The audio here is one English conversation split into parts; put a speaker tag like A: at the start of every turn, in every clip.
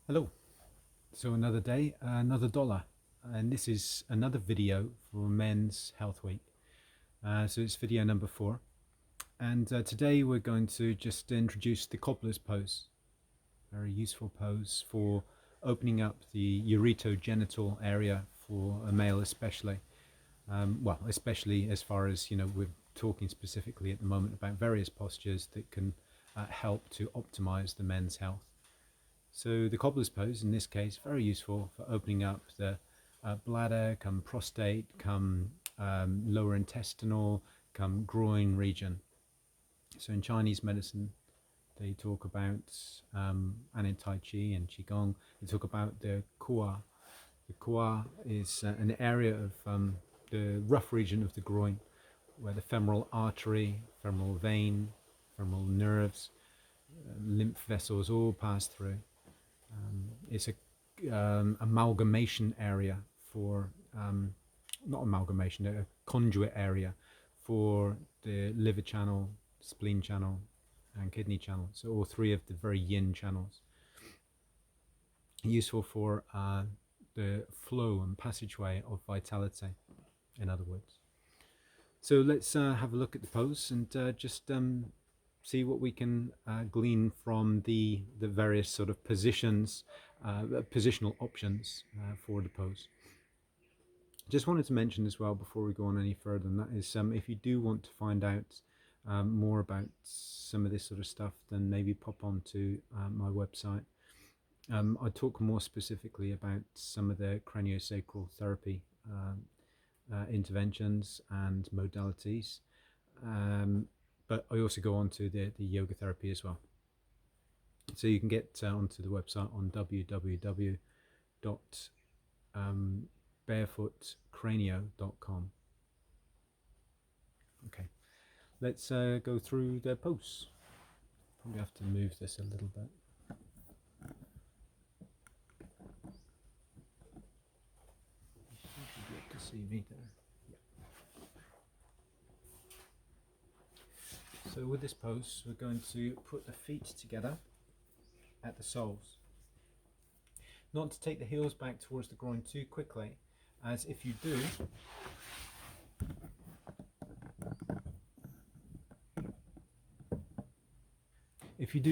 A: Hello. So another day, another dollar, and this is another video for Men's Health Week. So it's video number 4, and today we're going to just introduce the Cobblers pose. Very useful pose for opening up the ureterogenital area for a male, especially. Well, especially as far as we're talking specifically at the moment about various postures that can help to optimize the men's health. So the cobbler's pose, in this case, very useful for opening up the bladder, come prostate, come lower intestinal, come groin region. So in Chinese medicine, they talk about, and in Tai Chi and Qigong, they talk about the Kua. The Kua is an area of the rough region of the groin, where the femoral artery, femoral vein, femoral nerves, lymph vessels all pass through. It's a amalgamation area for not amalgamation, a conduit area for the liver channel, spleen channel, and kidney channel. So all three of the very yin channels. Useful for the flow and passageway of vitality, in other words. So let's have a look at the pose and just see what we can glean from the various sort of positions, positional options for the pose. Just wanted to mention as well before we go on any further, and that is if you do want to find out more about some of this sort of stuff, then maybe pop on to my website. I talk more specifically about some of the craniosacral therapy interventions and modalities. But I also go on to the yoga therapy as well. So you can get onto the website on www.barefootcranio.com. Okay, let's go through the pose. Probably have to move this a little bit. You should be able to see me there. So with this pose, we're going to put the feet together at the soles. Not to take the heels back towards the groin too quickly, as if you do,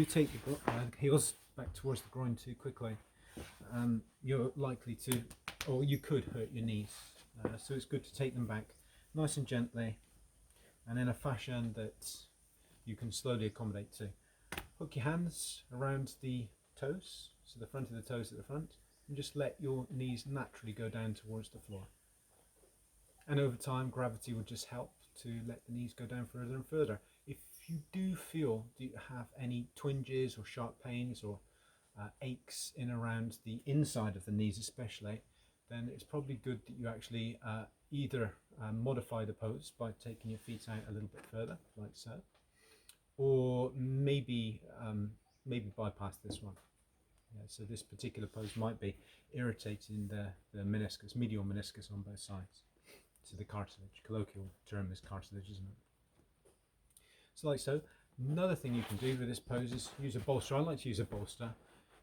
A: take the heels back towards the groin too quickly, you're likely to, or you could hurt your knees. So it's good to take them back nice and gently, and in a fashion that you can slowly accommodate to. Hook your hands around the toes, so the front of the toes at the front, and just let your knees naturally go down towards the floor. And over time, gravity will just help to let the knees go down further and further. If you do feel that you have any twinges or sharp pains or aches in around the inside of the knees especially, then it's probably good that you actually either modify the pose by taking your feet out a little bit further, like so, or maybe bypass this one. Yeah, so this particular pose might be irritating the meniscus, medial meniscus on both sides. So the cartilage, colloquial term is cartilage, isn't it? So like so. Another thing you can do with this pose is use a bolster. I like to use a bolster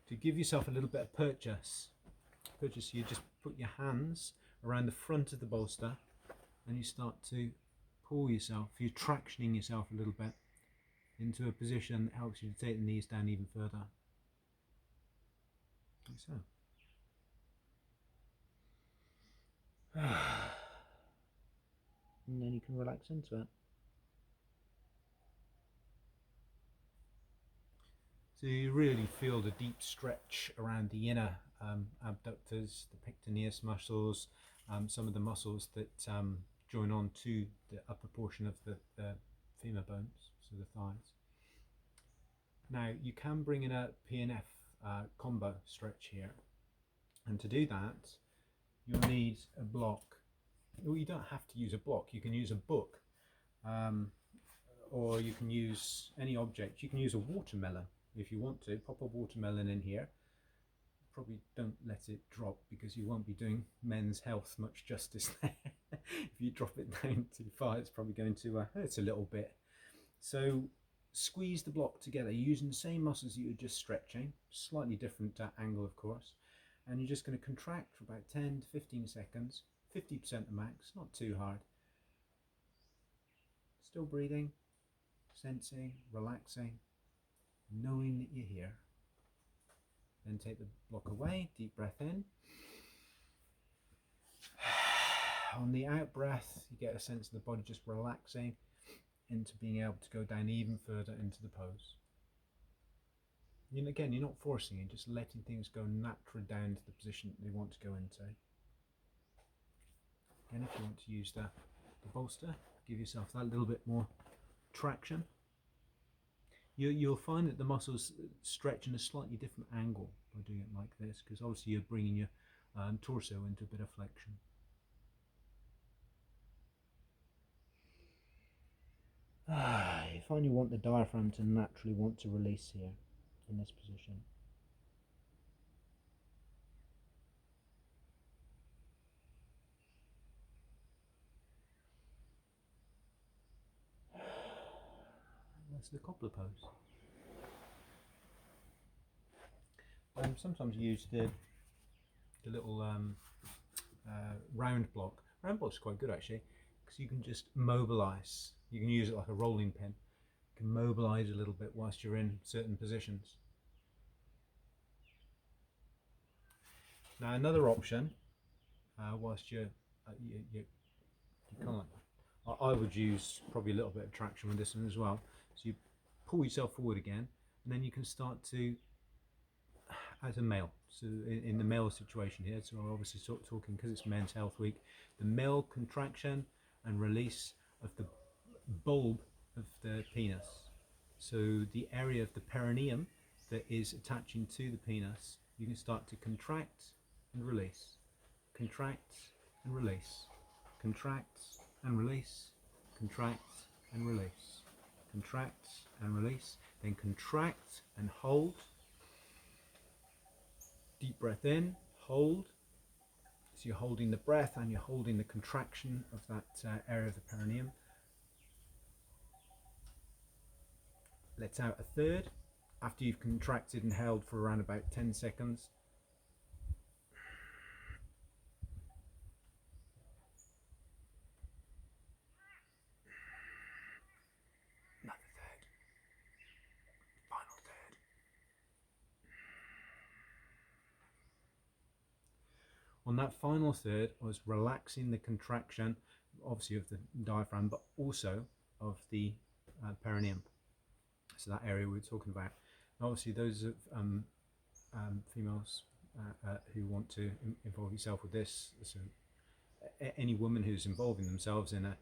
A: to give yourself a little bit of purchase. So you just put your hands around the front of the bolster and you start to pull yourself, you're tractioning yourself a little bit into a position that helps you to take the knees down even further. Like so. And then you can relax into it. So you really feel the deep stretch around the inner abductors, the pectineus muscles, some of the muscles that join on to the upper portion of the femur bones, so the thighs. Now you can bring in a PNF combo stretch here, and to do that you'll need a block. Well, you don't have to use a block, you can use a book, or you can use any object. You can use a watermelon if you want to. Pop a watermelon in here. Probably don't let it drop because you won't be doing men's health much justice there. If you drop it down too far, it's probably going to hurt a little bit. So squeeze the block together using the same muscles that you were just stretching, slightly different angle of course, and you're just going to contract for about 10 to 15 seconds, 50% the max, not too hard. Still breathing, sensing, relaxing, knowing that you're here. Then take the block away, deep breath in. On the out breath, you get a sense of the body just relaxing into being able to go down even further into the pose. And again, you're not forcing it, just letting things go naturally down to the position that they want to go into. Again, if you want to use the bolster, give yourself that little bit more traction. You'll find that the muscles stretch in a slightly different angle by doing it like this, because obviously you're bringing your torso into a bit of flexion. You find you want the diaphragm to naturally want to release here in this position. That's the cobbler pose. Sometimes you use the little round block. Round block's quite good actually, because you can just mobilize. You can use it like a rolling pin. You can mobilize a little bit whilst you're in certain positions. Now another option, whilst you can't, I would use probably a little bit of traction with this one as well. So you pull yourself forward again, and then you can start to, as a male, so in the male situation here, so we're obviously talking because it's Men's Health Week, the male contraction and release of the bulb of the penis. So the area of the perineum that is attaching to the penis, you can start to contract and release, contract and release, contract and release, contract and release, contract and release, then contract and hold. Deep breath in, hold. So you're holding the breath and you're holding the contraction of that area of the perineum. Let out a third after you've contracted and held for around about 10 seconds. Another third. Final third. On that final third, I was relaxing the contraction, obviously of the diaphragm, but also of the perineum. So that area we were talking about. And obviously those of females who want to involve yourself with this, so any woman who's involving themselves in a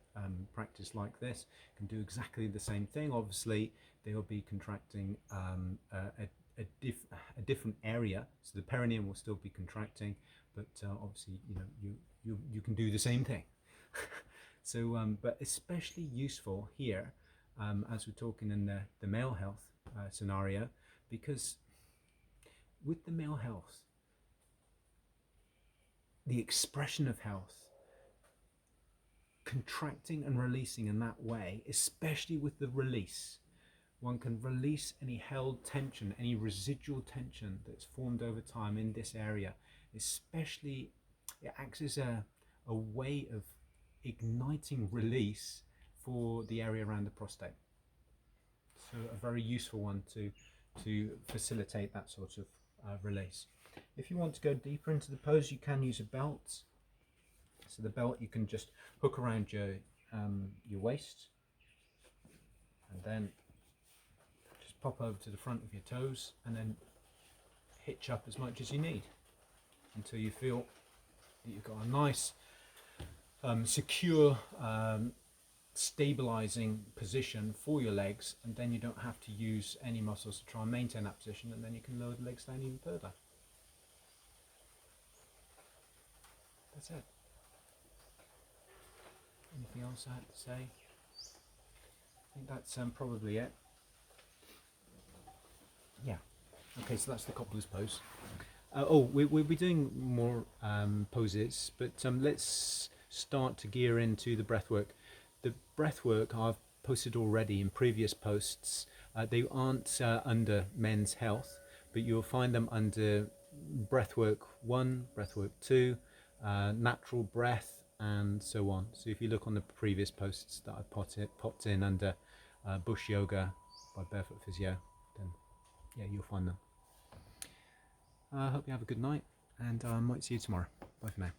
A: practice like this can do exactly the same thing. Obviously they'll be contracting a different area, so the perineum will still be contracting, but obviously you can do the same thing. So but especially useful here as we're talking in the male health scenario, because with the male health, the expression of health, contracting and releasing in that way, especially with the release, one can release any held tension, any residual tension that's formed over time in this area. Especially, it acts as a way of igniting release for the area around the prostate. So a very useful one to facilitate that sort of release. If you want to go deeper into the pose, you can use a belt. So the belt you can just hook around your waist, and then just pop over to the front of your toes, and then hitch up as much as you need until you feel that you've got a nice secure stabilizing position for your legs, and then you don't have to use any muscles to try and maintain that position, and then you can lower the legs down even further. That's it. Anything else I have to say? I think that's probably it. Yeah. Okay, so that's the Cobblers pose. We'll be doing more poses, but let's start to gear into the breath work. The breath work I've posted already in previous posts. They aren't under men's health, but you'll find them under breathwork 1, breathwork 2, natural breath, and so on. So if you look on the previous posts that I popped in under bush yoga by Barefoot Physio, then yeah, you'll find them. I hope you have a good night, and I might see you tomorrow. Bye for now.